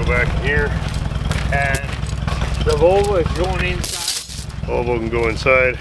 Back here, And the Volvo is going inside. Volvo can go inside.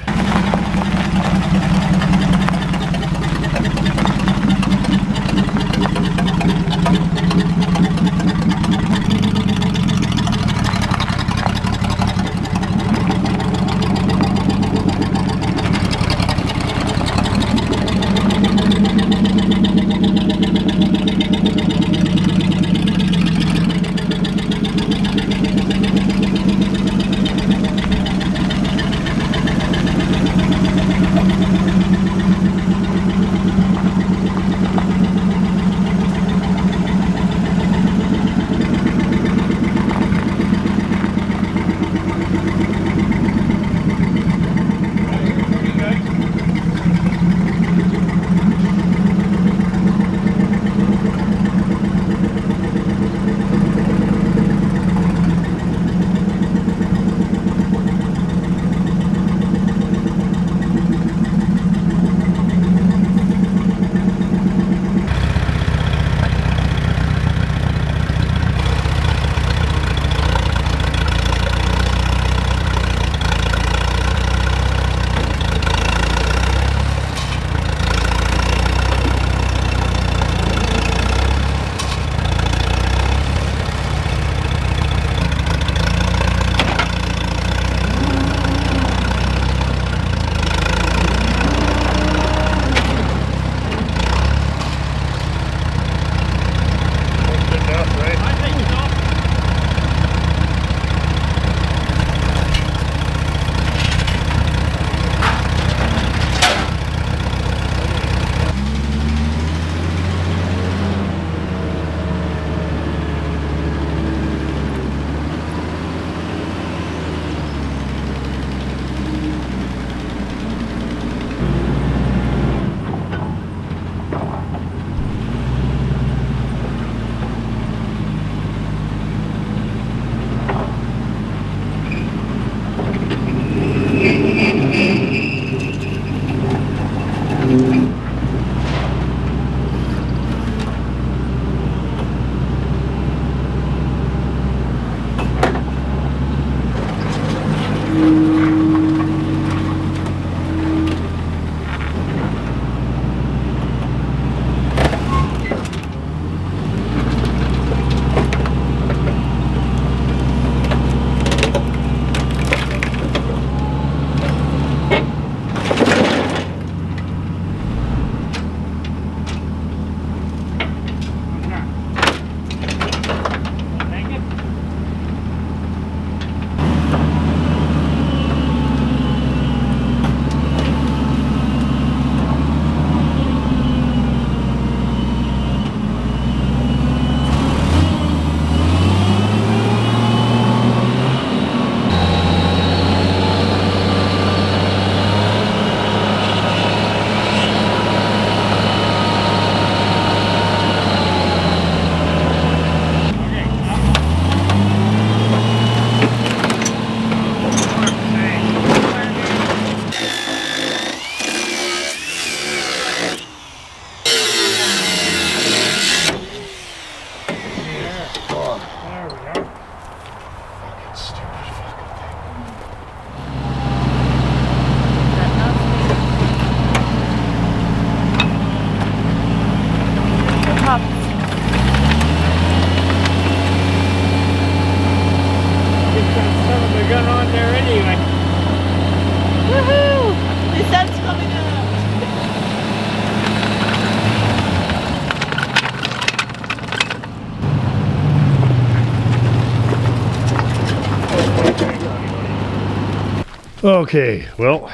Okay, well,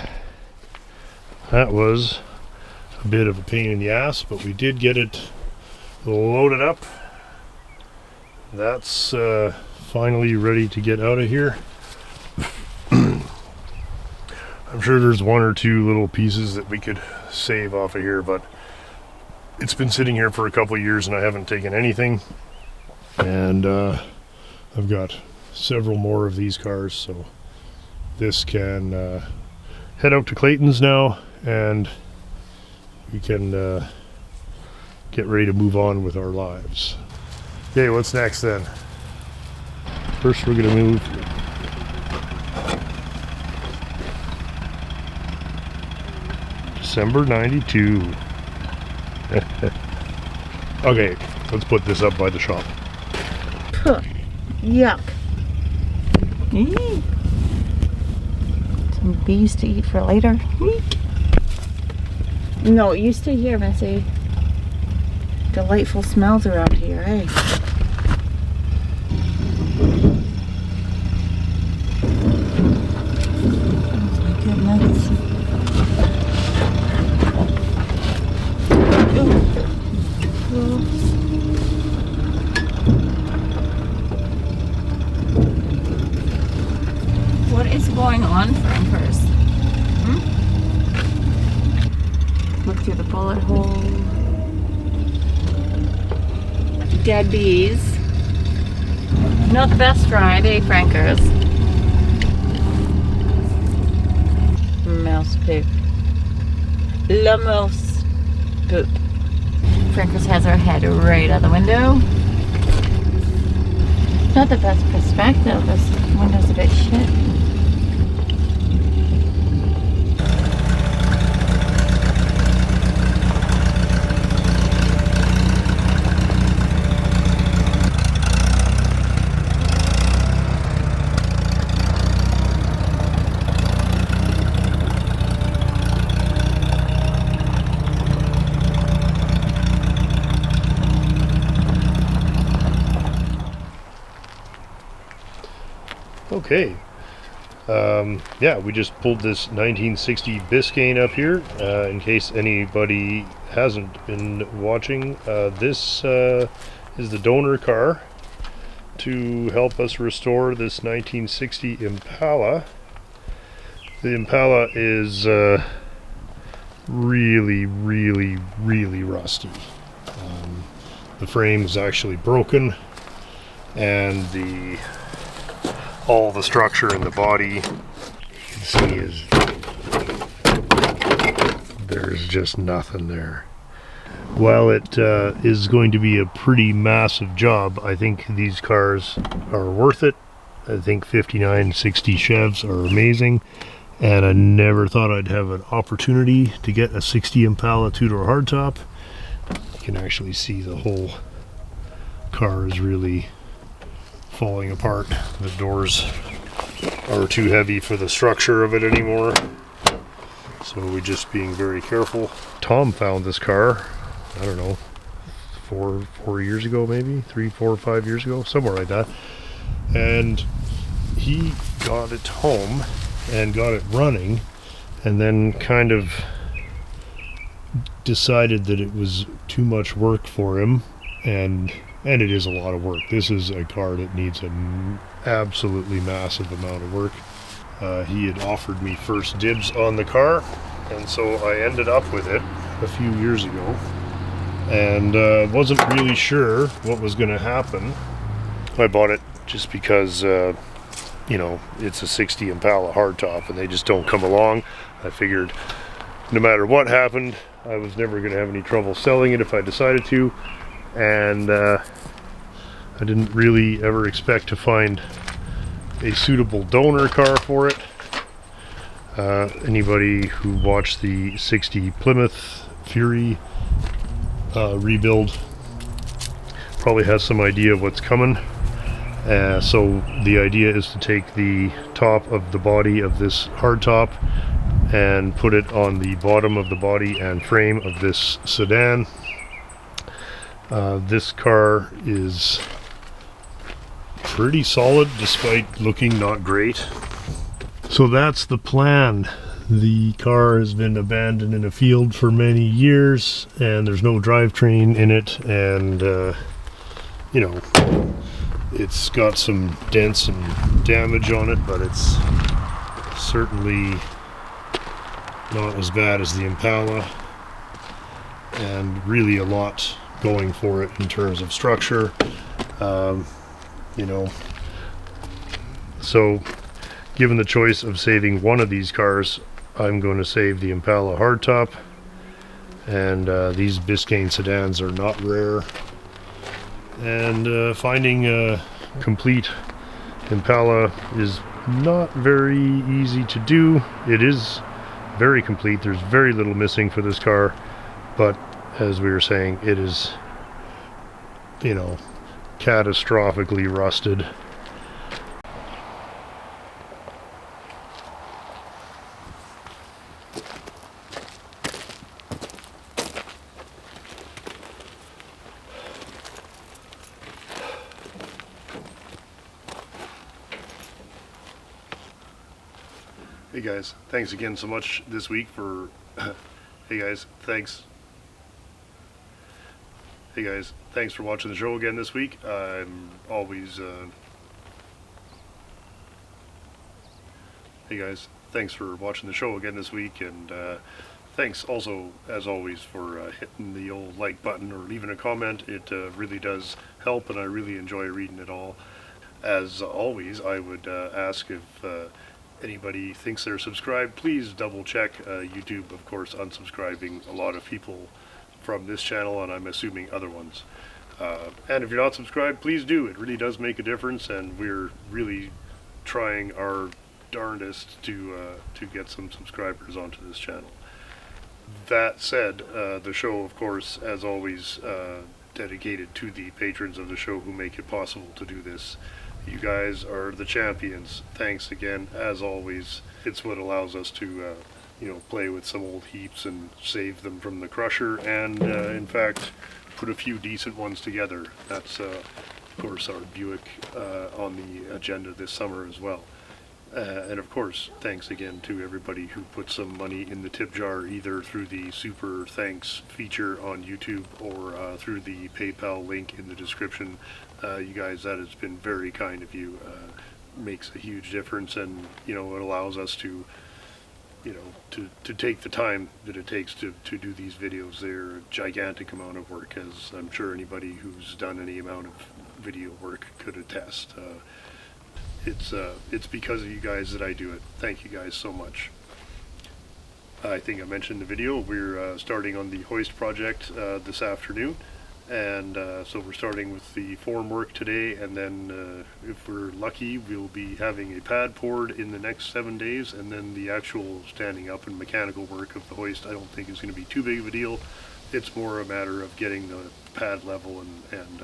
that was a bit of a pain in the ass, but we did get it loaded up. That's finally ready to get out of here. I'm sure there's one or two little pieces that we could save off of here, but it's been sitting here for a couple of years and I haven't taken anything. And I've got several more of these cars, so this can head out to Clayton's now, and we can get ready to move on with our lives. Okay, what's next then? First we're gonna move December 92. Okay, let's put this up by the shop. Yuck. Some bees to eat for later. No, you stay here, Missy. Delightful smells around here, eh? Oh my goodness. What is going on, Frankers? Look through the bullet hole. Dead bees. Not the best ride, eh, Frankers? Mouse poop. La mouse poop. Frankers has her head right out the window. Not the best perspective. This window's a bit shit. Okay. Yeah, we just pulled this 1960 Biscayne up here. In case anybody hasn't been watching, this is the donor car to help us restore this 1960 Impala. The Impala is really, really, really rusty. The frame's actually broken, and all the structure in the body, you can see, is there's just nothing there. While it is going to be a pretty massive job, I think these cars are worth it. I think 59, 60 Chevs are amazing, and I never thought I'd have an opportunity to get a 60 Impala two-door hardtop. You can actually see the whole car is really falling apart. The doors are too heavy for the structure of it anymore, so we're just being very careful. Tom found this car, I don't know, four years ago, maybe 3, 4, 5 years ago, somewhere like that, and he got it home and got it running, and then kind of decided that it was too much work for him, and it is a lot of work. This is a car that needs an absolutely massive amount of work. He had offered me first dibs on the car, and so I ended up with it a few years ago, and wasn't really sure what was going to happen. I bought it just because you know, it's a 60 Impala hardtop and they just don't come along. I figured no matter what happened, I was never going to have any trouble selling it if I decided to, and I didn't really ever expect to find a suitable donor car for it. Anybody who watched the 60 Plymouth Fury rebuild probably has some idea of what's coming. So the idea is to take the top of the body of this hardtop and put it on the bottom of the body and frame of this sedan. This car is pretty solid despite looking not great. So that's the plan. The car has been abandoned in a field for many years, and there's no drivetrain in it, and you know, it's got some dents and damage on it, but it's certainly not as bad as the Impala, and really a lot going for it in terms of structure. You know, so given the choice of saving one of these cars, I'm going to save the Impala hardtop, and these Biscayne sedans are not rare, and finding a complete Impala is not very easy to do. It is very complete. There's very little missing for this car, but as we were saying, it is, you know, catastrophically rusted. Hey guys, thanks again so much this week for hey guys, thanks for watching the show again this week. I'm always hey guys, thanks for watching the show again this week, and thanks also as always for hitting the old like button or leaving a comment. It really does help, and I really enjoy reading it all. As always, I would ask if anybody thinks they're subscribed, please double check. YouTube, of course, unsubscribing a lot of people from this channel, and I'm assuming other ones. And if you're not subscribed, please do. It really does make a difference, and we're really trying our darndest to get some subscribers onto this channel. That said, the show, of course, as always, dedicated to the patrons of the show who make it possible to do this. You guys are the champions. Thanks again, as always. It's what allows us to, you know, play with some old heaps and save them from the crusher, and in fact, put a few decent ones together. That's, of course, our Buick on the agenda this summer as well. And of course, thanks again to everybody who put some money in the tip jar, either through the super thanks feature on YouTube or through the PayPal link in the description. You guys, that has been very kind of you. Makes a huge difference, and you know, it allows us to, you know, to take the time that it takes to do these videos. They're a gigantic amount of work, as I'm sure anybody who's done any amount of video work could attest. It's because of you guys that I do it. Thank you guys so much. I think I mentioned in the video, we're starting on the hoist project this afternoon, and so we're starting with the form work today, and then if we're lucky, we'll be having a pad poured in the next 7 days, and then the actual standing up and mechanical work of the hoist I don't think is going to be too big of a deal. It's more a matter of getting the pad level and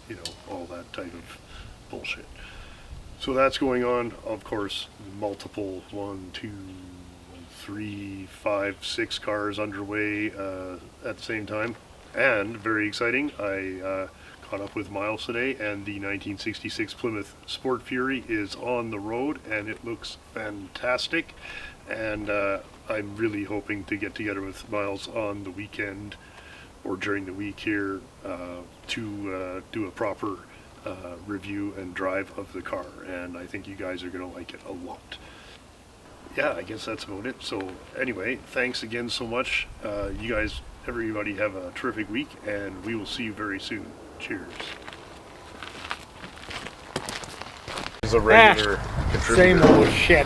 you know, all that type of bullshit. So that's going on. Of course, multiple 1, 2, 3, 5, 6 cars underway at the same time. And very exciting, I caught up with Miles today, and the 1966 Plymouth Sport Fury is on the road, and it looks fantastic. And I'm really hoping to get together with Miles on the weekend or during the week here to do a proper review and drive of the car, and I think you guys are going to like it a lot. Yeah, I guess that's about it. So anyway, thanks again so much. You guys, everybody have a terrific week, and we will see you very soon. Cheers. He's a regular contributor. Same old shit.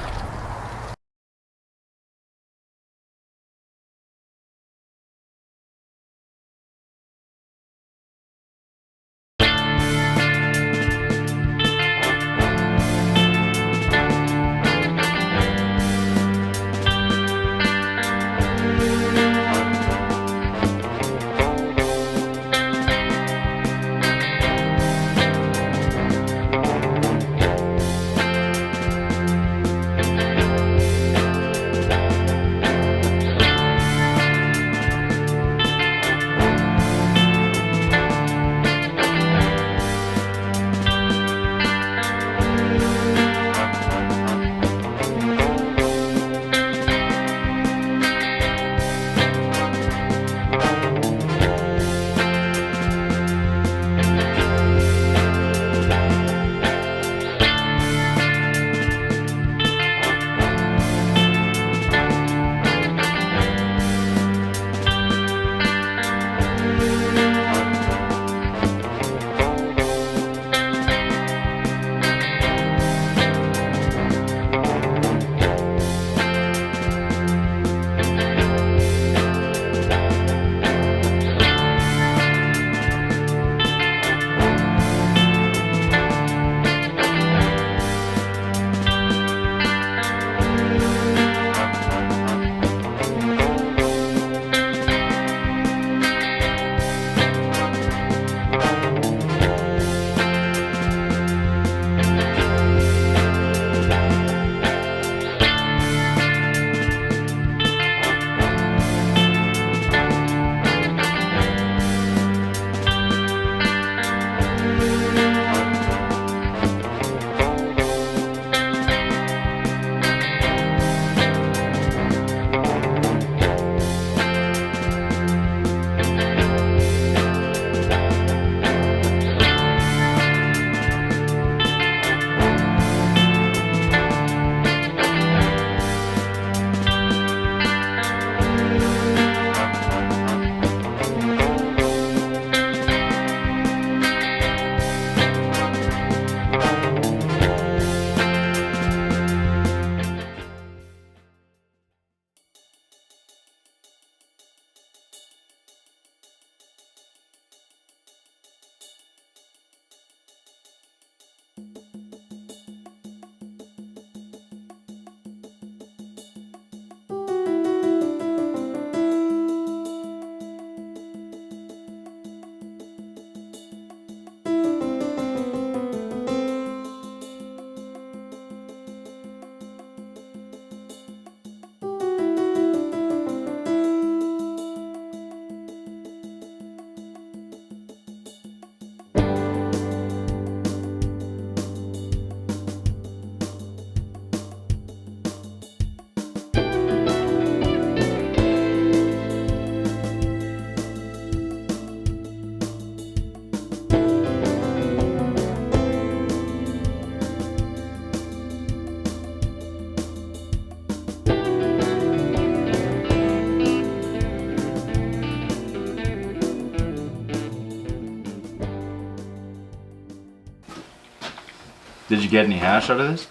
Did you get any hash out of this?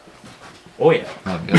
Oh yeah. Oh, good.